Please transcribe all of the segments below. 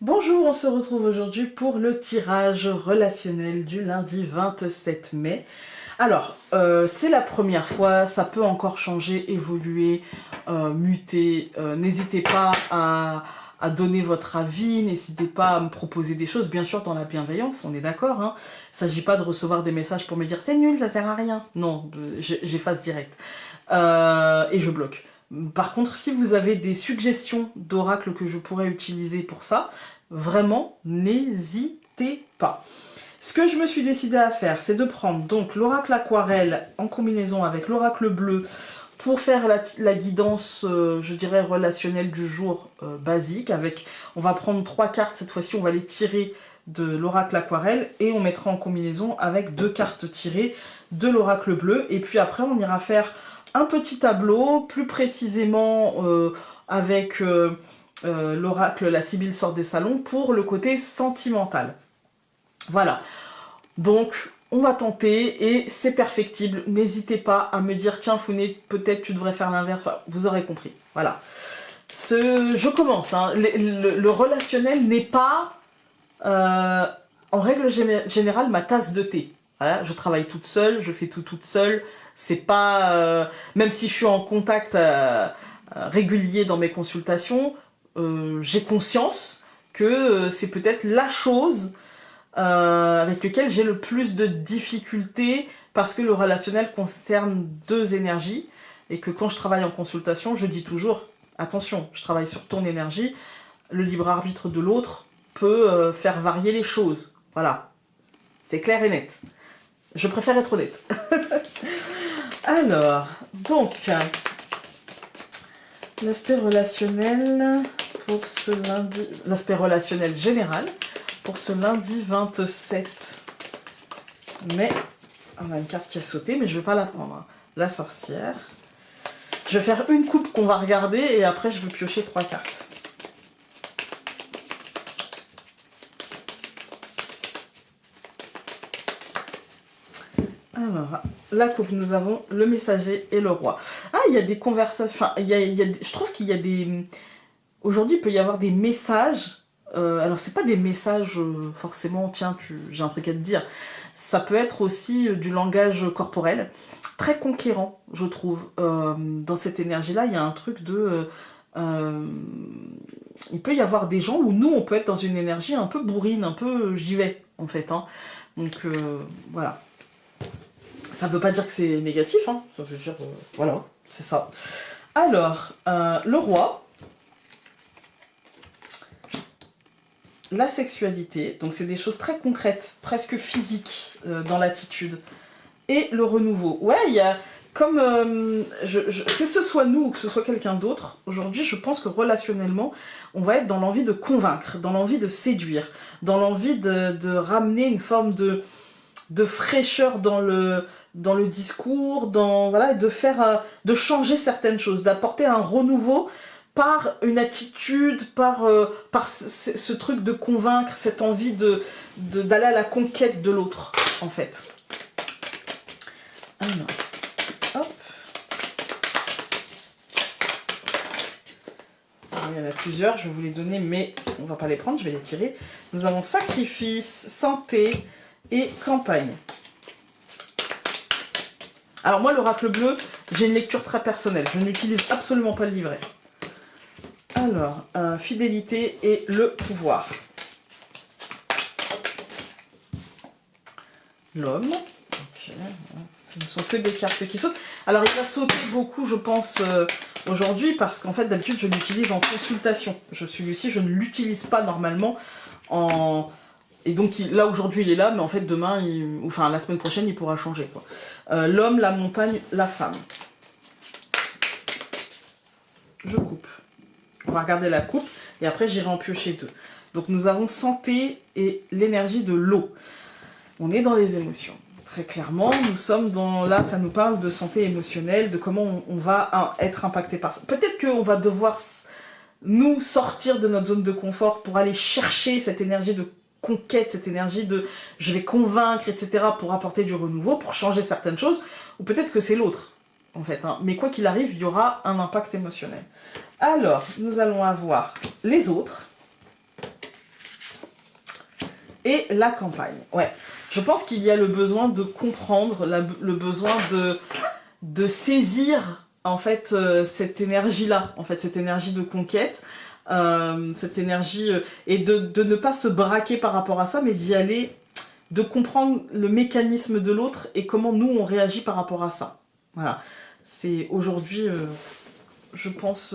Bonjour, on se retrouve aujourd'hui pour le tirage relationnel du lundi 27 mai. Alors, c'est la première fois, ça peut encore changer, évoluer, muter. N'hésitez pas à donner votre avis, n'hésitez pas à me proposer des choses, bien sûr dans la bienveillance, on est d'accord, hein. Il ne s'agit pas de recevoir des messages pour me dire c'est nul, ça sert à rien. Non, j'efface direct. Et je bloque. Par contre, si vous avez des suggestions d'oracles que je pourrais utiliser pour ça, vraiment, n'hésitez pas. Ce que je me suis décidé à faire, c'est de prendre donc l'oracle aquarelle en combinaison avec l'oracle bleu pour faire la guidance, je dirais, relationnelle du jour basique. On va prendre 3 cartes, cette fois-ci on va les tirer de l'oracle aquarelle et on mettra en combinaison avec 2 cartes tirées de l'oracle bleu. Et puis après on ira faire un petit tableau, plus précisément avec l'oracle La Sibylle sort des salons pour le côté sentimental. Voilà, donc on va tenter et c'est perfectible. N'hésitez pas à me dire tiens Founé, peut-être tu devrais faire l'inverse, enfin, vous aurez compris. Voilà. Je commence, hein. Le relationnel n'est pas en règle générale ma tasse de thé. Voilà, je travaille toute seule, je fais tout toute seule. C'est pas même si je suis en contact régulier dans mes consultations, j'ai conscience que c'est peut-être la chose avec lequel j'ai le plus de difficultés parce que le relationnel concerne 2 énergies et que quand je travaille en consultation, je dis toujours attention, je travaille sur ton énergie, le libre arbitre de l'autre peut faire varier les choses. Voilà, c'est clair et net. Je préfère être honnête. Alors, donc, l'aspect relationnel pour ce lundi, l'aspect relationnel général pour ce lundi 27 mai. On a une carte qui a sauté, mais je ne vais pas la prendre, hein. La sorcière. Je vais faire une coupe qu'on va regarder et après je vais piocher 3 cartes. Alors, la coupe, nous avons le messager et le roi. Ah, il y a des conversations, enfin, je trouve qu'il y a des... Aujourd'hui, il peut y avoir des messages. Alors, c'est pas des messages forcément, tiens, j'ai un truc à te dire. Ça peut être aussi du langage corporel, très conquérant, je trouve. Dans cette énergie-là, il y a un truc de... il peut y avoir des gens où nous, on peut être dans une énergie un peu bourrine, un peu j'y vais, en fait, hein. Donc, voilà. Ça ne veut pas dire que c'est négatif, hein. Ça veut dire... voilà, c'est ça. Alors, le roi... La sexualité, donc c'est des choses très concrètes, presque physiques dans l'attitude. Et le renouveau. Ouais, il y a comme... que ce soit nous ou que ce soit quelqu'un d'autre, aujourd'hui je pense que relationnellement, on va être dans l'envie de convaincre, dans l'envie de séduire, dans l'envie de ramener une forme de fraîcheur dans le discours, voilà, de changer certaines choses, d'apporter un renouveau par une attitude, par ce truc de convaincre, cette envie d'aller à la conquête de l'autre, en fait. Alors, hop. Alors, il y en a plusieurs, je vais vous les donner, mais on va pas les prendre, je vais les tirer. Nous avons sacrifice, santé et campagne. Alors moi, l'oracle bleu, j'ai une lecture très personnelle. Je n'utilise absolument pas le livret. Alors, fidélité et le pouvoir. L'homme. Ok. Ce ne sont que des cartes qui sautent. Alors, il va sauter beaucoup, je pense, aujourd'hui, parce qu'en fait, d'habitude, je l'utilise en consultation. Celui-ci, je ne l'utilise pas normalement en... Et donc, là, aujourd'hui, il est là, mais en fait, demain, enfin, la semaine prochaine, il pourra changer, quoi. L'homme, la montagne, la femme. Je coupe. On va regarder la coupe et après j'irai en piocher 2. Donc nous avons santé et l'énergie de l'eau. On est dans les émotions. Très clairement, nous sommes dans... Là, ça nous parle de santé émotionnelle, de comment on va être impacté par ça. Peut-être qu'on va devoir nous sortir de notre zone de confort pour aller chercher cette énergie de conquête, cette énergie de je vais convaincre, etc. pour apporter du renouveau, pour changer certaines choses. Ou peut-être que c'est l'autre, en fait, hein. Mais quoi qu'il arrive, il y aura un impact émotionnel. Alors, nous allons avoir les autres. et la campagne. Ouais, je pense qu'il y a le besoin de comprendre, le besoin de saisir en fait cette énergie-là, en fait cette énergie de conquête, cette énergie et de ne pas se braquer par rapport à ça, mais d'y aller, de comprendre le mécanisme de l'autre et comment nous on réagit par rapport à ça. Voilà, c'est aujourd'hui, je pense,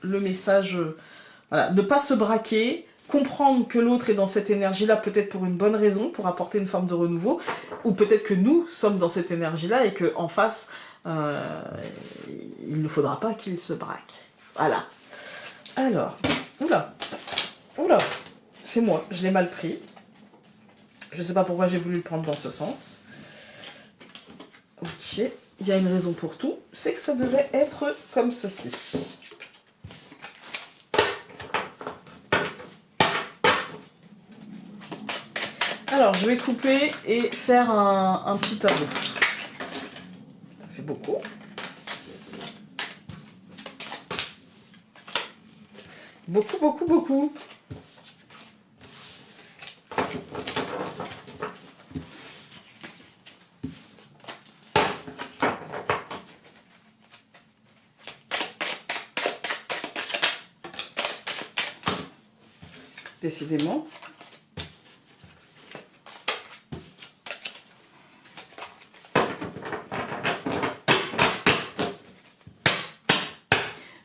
le message. Voilà, ne pas se braquer, comprendre que l'autre est dans cette énergie-là peut-être pour une bonne raison, pour apporter une forme de renouveau, ou peut-être que nous sommes dans cette énergie-là et qu'en face, il ne faudra pas qu'il se braque. Voilà. Alors, oula, oula, c'est moi, je l'ai mal pris. Je ne sais pas pourquoi j'ai voulu le prendre dans ce sens. Ok, il y a une raison pour tout, c'est que ça devait être comme ceci. Alors, je vais couper et faire un petit tableau. Ça fait beaucoup. Beaucoup, beaucoup, beaucoup. Décidément.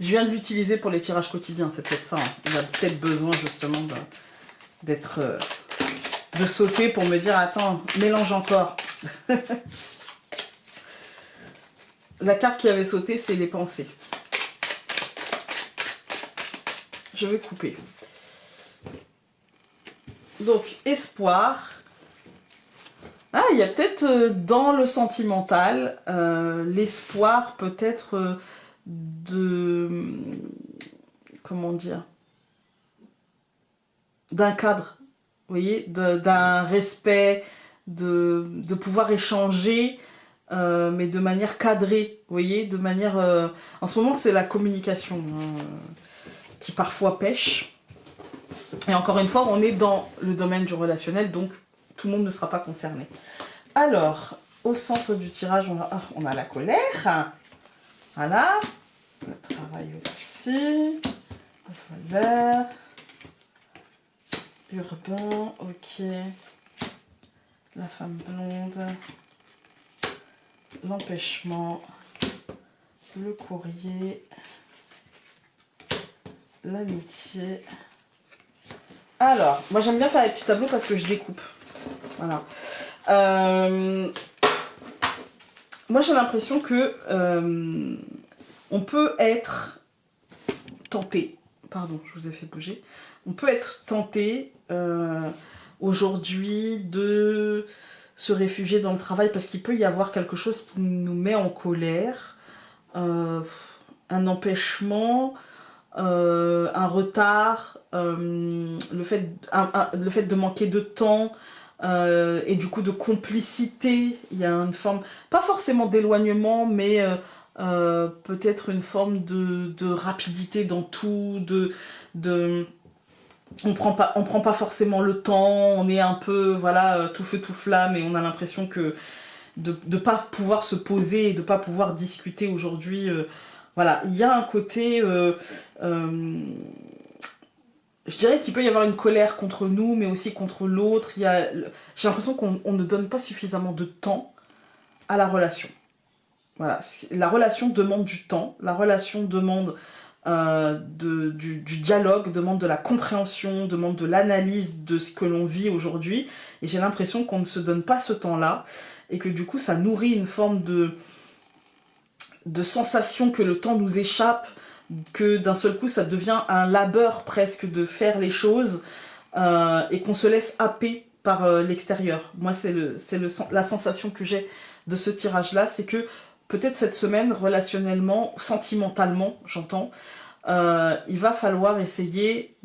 Je viens de l'utiliser pour les tirages quotidiens, c'est peut-être ça. Hein. Il a peut-être besoin justement d'être... de sauter pour me dire, attends, mélange encore. La carte qui avait sauté, c'est les pensées. Je vais couper. Donc, espoir. Ah, il y a peut-être dans le sentimental, l'espoir peut-être de... Comment dire? D'un cadre, vous voyez, d'un respect, de pouvoir échanger, mais de manière cadrée, vous voyez, de manière... En ce moment, c'est la communication qui parfois pêche. Et encore une fois, on est dans le domaine du relationnel, donc tout le monde ne sera pas concerné. Alors, au centre du tirage, on a la colère. Voilà. Le travail aussi. Le vert. Urbain, ok. La femme blonde. L'empêchement. Le courrier. L'amitié. Alors, moi j'aime bien faire les petits tableaux parce que je découpe. Voilà. Moi j'ai l'impression que on peut être tenté. Pardon, je vous ai fait bouger. On peut être tenté aujourd'hui de se réfugier dans le travail parce qu'il peut y avoir quelque chose qui nous met en colère, un empêchement, un retard, le fait de manquer de temps et du coup de complicité. Il y a une forme, pas forcément d'éloignement, mais peut-être une forme de rapidité dans tout, on prend pas forcément le temps, on est un peu voilà tout feu tout flamme et on a l'impression que de pas pouvoir se poser et de pas pouvoir discuter aujourd'hui. Voilà, il y a un côté, je dirais qu'il peut y avoir une colère contre nous, mais aussi contre l'autre. J'ai l'impression qu'on ne donne pas suffisamment de temps à la relation. Voilà, la relation demande du temps, la relation demande du dialogue, demande de la compréhension, demande de l'analyse de ce que l'on vit aujourd'hui. Et j'ai l'impression qu'on ne se donne pas ce temps-là et que du coup ça nourrit une forme de sensation que le temps nous échappe, que d'un seul coup ça devient un labeur presque de faire les choses et qu'on se laisse happer par l'extérieur. Moi c'est la sensation que j'ai de ce tirage là, c'est que peut-être cette semaine relationnellement, sentimentalement j'entends, il va falloir essayer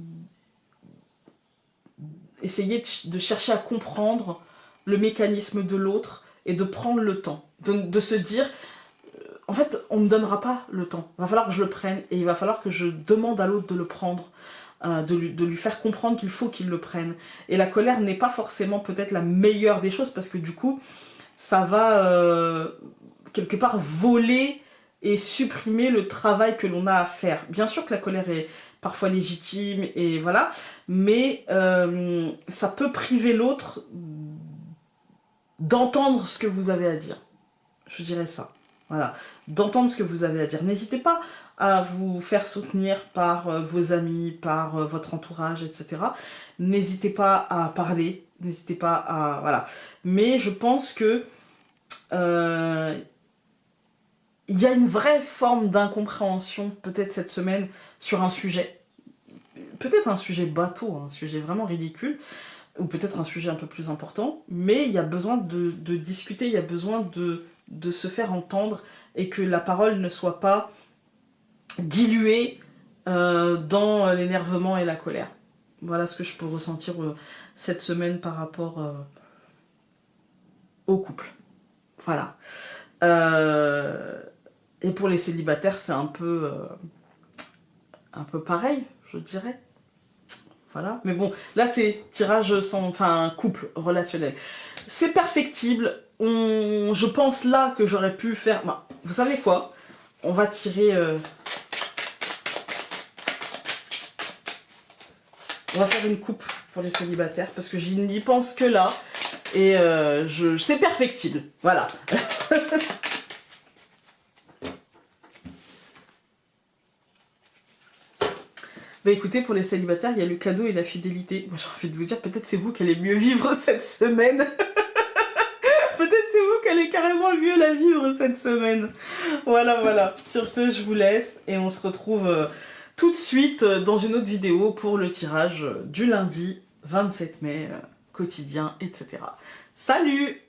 de chercher à comprendre le mécanisme de l'autre et de prendre le temps, de se dire en fait, on ne me donnera pas le temps. Il va falloir que je le prenne et il va falloir que je demande à l'autre de le prendre. de lui faire comprendre qu'il faut qu'il le prenne. Et la colère n'est pas forcément peut-être la meilleure des choses, parce que du coup, ça va quelque part voler et supprimer le travail que l'on a à faire. Bien sûr que la colère est parfois légitime, et voilà, mais ça peut priver l'autre d'entendre ce que vous avez à dire. Je dirais ça. Voilà, d'entendre ce que vous avez à dire. N'hésitez pas à vous faire soutenir par vos amis, par votre entourage, etc. N'hésitez pas à parler, n'hésitez pas à... Voilà. Mais je pense que il y a une vraie forme d'incompréhension, peut-être cette semaine, sur un sujet. Peut-être un sujet bateau, un sujet vraiment ridicule, ou peut-être un sujet un peu plus important, mais il y a besoin de discuter, il y a besoin de se faire entendre, et que la parole ne soit pas diluée dans l'énervement et la colère. Voilà ce que je peux ressentir cette semaine par rapport au couple. Voilà. Et pour les célibataires, c'est un peu pareil, je dirais. Voilà. Mais bon, là c'est tirage sans... Enfin, couple relationnel. C'est perfectible. Je pense là que j'aurais pu faire... Bah, vous savez quoi? On va tirer... On va faire une coupe pour les célibataires, parce que je n'y pense que là. Et c'est perfectible. Voilà. Bah écoutez, pour les célibataires, il y a le cadeau et la fidélité. Moi j'ai envie de vous dire, peut-être c'est vous qui allez mieux vivre cette semaine. Peut-être c'est vous qui allez carrément mieux la vivre cette semaine. Voilà, voilà. Sur ce, je vous laisse et on se retrouve tout de suite dans une autre vidéo pour le tirage du lundi 27 mai, quotidien, etc. Salut!